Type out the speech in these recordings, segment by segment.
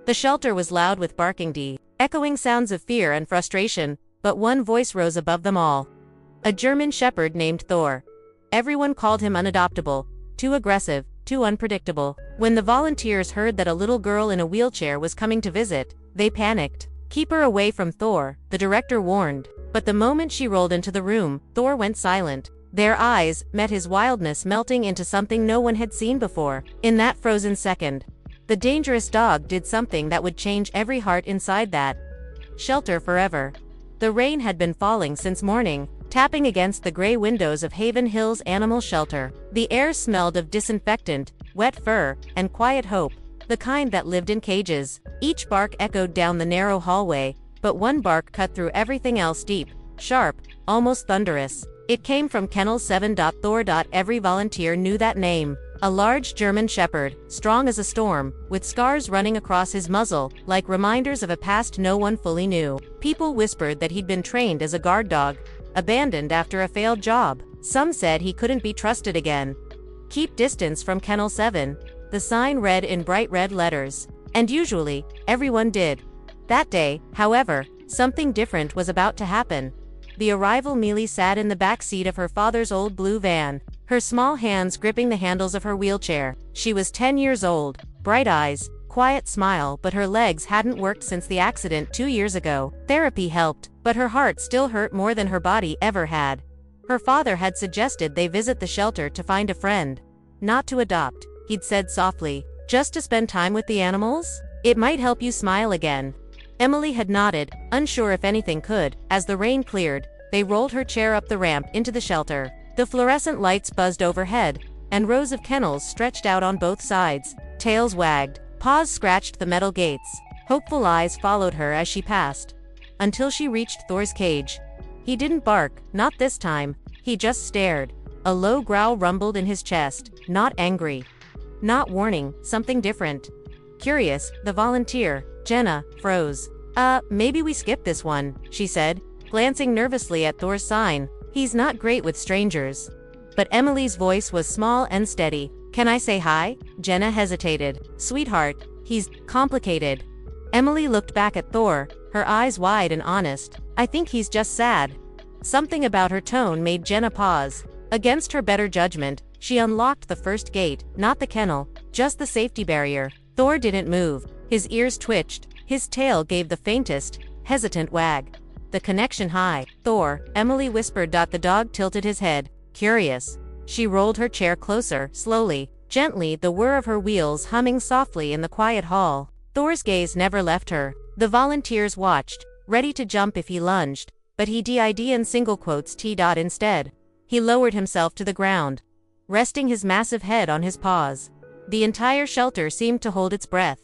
The shelter was loud with barking, echoing sounds of fear and frustration, but one voice rose above them all. A German shepherd named Thor. Everyone called him unadoptable, too aggressive, too unpredictable. When the volunteers heard that a little girl in a wheelchair was coming to visit, they panicked. "Keep her away from Thor," the director warned. But the moment she rolled into the room, Thor went silent. Their eyes met his, wildness melting into something no one had seen before. In that frozen second, the dangerous dog did something that would change every heart inside that shelter forever. The rain had been falling since morning, tapping against the gray windows of Haven Hills Animal Shelter. The air smelled of disinfectant, wet fur, and quiet hope, the kind that lived in cages. Each bark echoed down the narrow hallway, but one bark cut through everything else, deep, sharp, almost thunderous. It came from Kennel 7. Thor. Every volunteer knew that name. A large German shepherd, strong as a storm, with scars running across his muzzle, like reminders of a past no one fully knew. People whispered that he'd been trained as a guard dog, abandoned after a failed job. Some said he couldn't be trusted again. "Keep distance from Kennel 7, the sign read in bright red letters. And usually, everyone did. That day, however, something different was about to happen. The arrival. Mealy sat in the back seat of her father's old blue van, her small hands gripping the handles of her wheelchair. She was 10 years old, bright eyes, quiet smile, but her legs hadn't worked since the accident 2 years ago. Therapy helped, but her heart still hurt more than her body ever had. Her father had suggested they visit the shelter to find a friend. Not to adopt, he'd said softly, just to spend time with the animals? It might help you smile again. Emily had nodded, unsure if anything could. As the rain cleared, they rolled her chair up the ramp into the shelter. The fluorescent lights buzzed overhead, and rows of kennels stretched out on both sides. Tails wagged, paws scratched the metal gates. Hopeful eyes followed her as she passed, until she reached Thor's cage. He didn't bark, not this time. He just stared. A low growl rumbled in his chest, not angry, not warning, something different. Curious, the volunteer, Jenna, froze. Maybe we skip this one," she said, glancing nervously at Thor's sign. "He's not great with strangers." But Emily's voice was small and steady. "Can I say hi?" Jenna hesitated. "Sweetheart, he's complicated." Emily looked back at Thor, her eyes wide and honest. "I think he's just sad." Something about her tone made Jenna pause. Against her better judgment, she unlocked the first gate, not the kennel, just the safety barrier. Thor didn't move. His ears twitched. His tail gave the faintest, hesitant wag. The connection high. "Thor," Emily whispered. The dog tilted his head, curious. She rolled her chair closer, slowly, gently, the whir of her wheels humming softly in the quiet hall. Thor's gaze never left her. The volunteers watched, ready to jump if he lunged, but he did in single quotes t. Instead, he lowered himself to the ground, resting his massive head on his paws. The entire shelter seemed to hold its breath.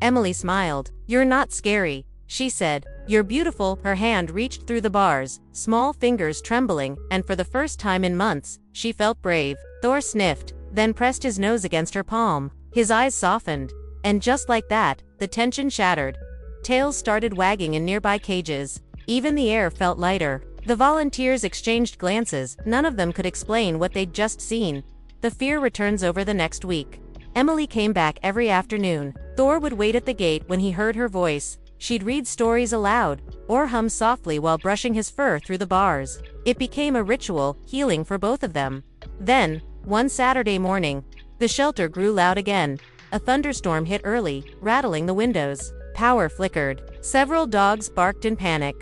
Emily smiled. "You're not scary," she said. "You're beautiful." Her hand reached through the bars, small fingers trembling, and for the first time in months, she felt brave. Thor sniffed, then pressed his nose against her palm. His eyes softened. And just like that, the tension shattered. Tails started wagging in nearby cages. Even the air felt lighter. The volunteers exchanged glances. None of them could explain what they'd just seen. The fear returns over the next week. Emily came back every afternoon. Thor would wait at the gate when he heard her voice. She'd read stories aloud, or hum softly while brushing his fur through the bars. It became a ritual, healing for both of them. Then, one Saturday morning, the shelter grew loud again. A thunderstorm hit early, rattling the windows. Power flickered. Several dogs barked in panic,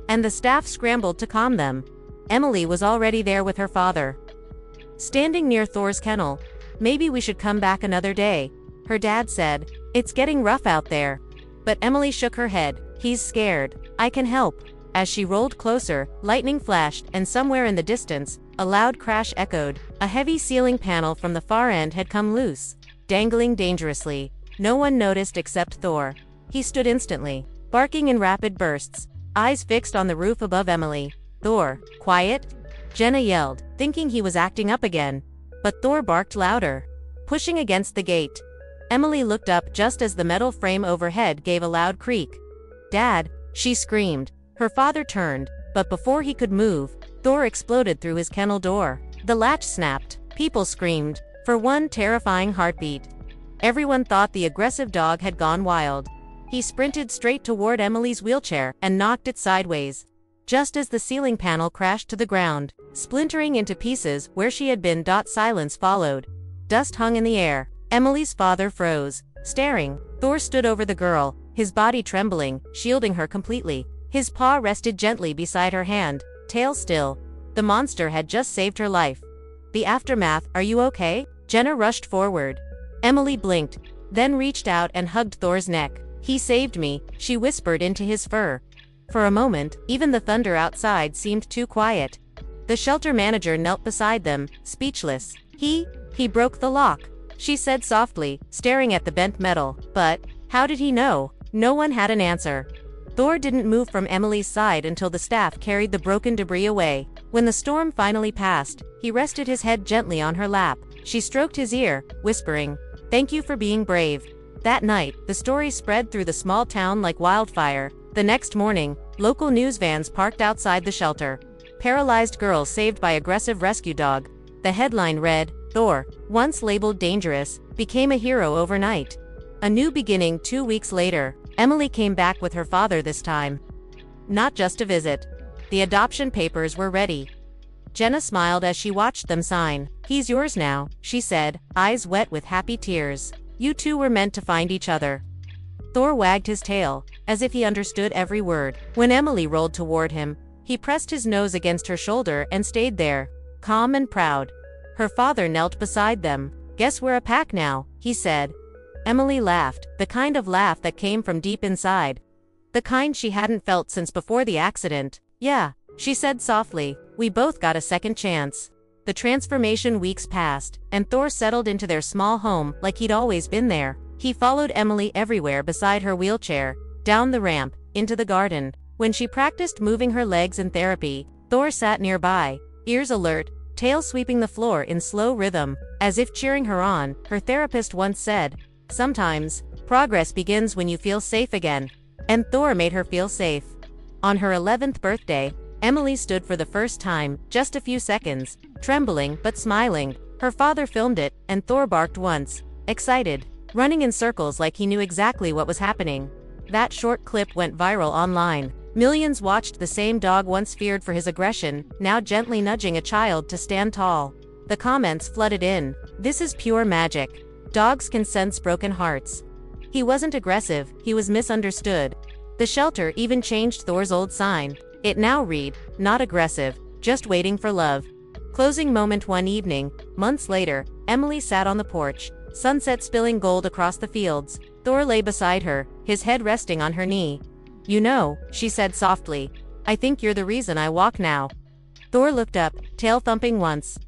and the staff scrambled to calm them. Emily was already there with her father, standing near Thor's kennel. "Maybe we should come back another day," her dad said. "It's getting rough out there." But Emily shook her head. "He's scared. I can help." As she rolled closer, lightning flashed, and somewhere in the distance, a loud crash echoed. A heavy ceiling panel from the far end had come loose, dangling dangerously. No one noticed except Thor. He stood instantly, barking in rapid bursts, eyes fixed on the roof above Emily. "Thor, quiet!" Jenna yelled, thinking he was acting up again. But Thor barked louder, pushing against the gate. Emily looked up just as the metal frame overhead gave a loud creak. "Dad!" she screamed. Her father turned, but before he could move, Thor exploded through his kennel door. The latch snapped. People screamed, for one terrifying heartbeat. Everyone thought the aggressive dog had gone wild. He sprinted straight toward Emily's wheelchair and knocked it sideways. Just as the ceiling panel crashed to the ground, splintering into pieces where she had been. Silence followed. Dust hung in the air. Emily's father froze, staring. Thor stood over the girl, his body trembling, shielding her completely. His paw rested gently beside her hand, tail still. The monster had just saved her life. The aftermath. Are you okay? Jenna rushed forward. Emily blinked, then reached out and hugged Thor's neck. He saved me, she whispered into his fur. For a moment, even the thunder outside seemed too quiet. The shelter manager knelt beside them, speechless. He broke the lock, she said softly, staring at the bent metal. But how did he know? No one had an answer. Thor didn't move from Emily's side until the staff carried the broken debris away. When the storm finally passed, he rested his head gently on her lap. She stroked his ear, whispering, "Thank you for being brave." That night, the story spread through the small town like wildfire. The next morning, local news vans parked outside the shelter. Paralyzed girl saved by aggressive rescue dog. The headline read, "Thor, once labeled dangerous, became a hero overnight." A new beginning. 2 weeks later, Emily came back with her father this time. Not just a visit. The adoption papers were ready. Jenna smiled as she watched them sign. "He's yours now," she said, eyes wet with happy tears. "You two were meant to find each other." Thor wagged his tail, as if he understood every word. When Emily rolled toward him, he pressed his nose against her shoulder and stayed there, calm and proud. Her father knelt beside them. "Guess we're a pack now," he said. Emily laughed, the kind of laugh that came from deep inside. The kind she hadn't felt since before the accident. "Yeah," she said softly, "we both got a second chance." The transformation weeks passed, and Thor settled into their small home like he'd always been there. He followed Emily everywhere beside her wheelchair, down the ramp, into the garden. When she practiced moving her legs in therapy, Thor sat nearby, ears alert, tail sweeping the floor in slow rhythm, as if cheering her on. Her therapist once said, "Sometimes, progress begins when you feel safe again." And Thor made her feel safe. On her 11th birthday, Emily stood for the first time, just a few seconds, trembling but smiling. Her father filmed it, and Thor barked once, excited, running in circles like he knew exactly what was happening. That short clip went viral online. Millions watched the same dog once feared for his aggression, now gently nudging a child to stand tall. The comments flooded in. "This is pure magic. Dogs can sense broken hearts." He wasn't aggressive, he was misunderstood. The shelter even changed Thor's old sign. It now read, "Not aggressive, just waiting for love." Closing moment. One evening, months later, Emily sat on the porch, sunset spilling gold across the fields. Thor lay beside her, his head resting on her knee. "You know," she said softly, "I think you're the reason I walk now." Thor looked up, tail thumping once.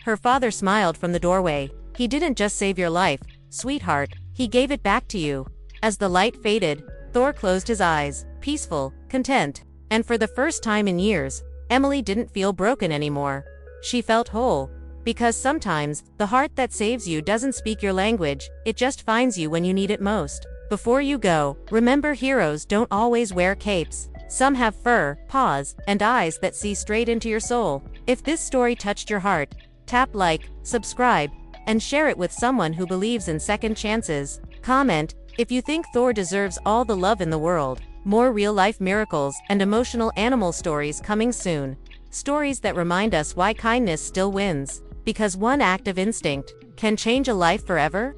Her father smiled from the doorway. "He didn't just save your life, sweetheart, he gave it back to you." As the light faded, Thor closed his eyes, peaceful, content. And for the first time in years, Emily didn't feel broken anymore. She felt whole. Because sometimes, the heart that saves you doesn't speak your language, it just finds you when you need it most. Before you go, remember, heroes don't always wear capes. Some have fur, paws, and eyes that see straight into your soul. If this story touched your heart, tap like, subscribe, and share it with someone who believes in second chances. Comment if you think Thor deserves all the love in the world. More real-life miracles and emotional animal stories coming soon. Stories that remind us why kindness still wins. Because one act of instinct can change a life forever.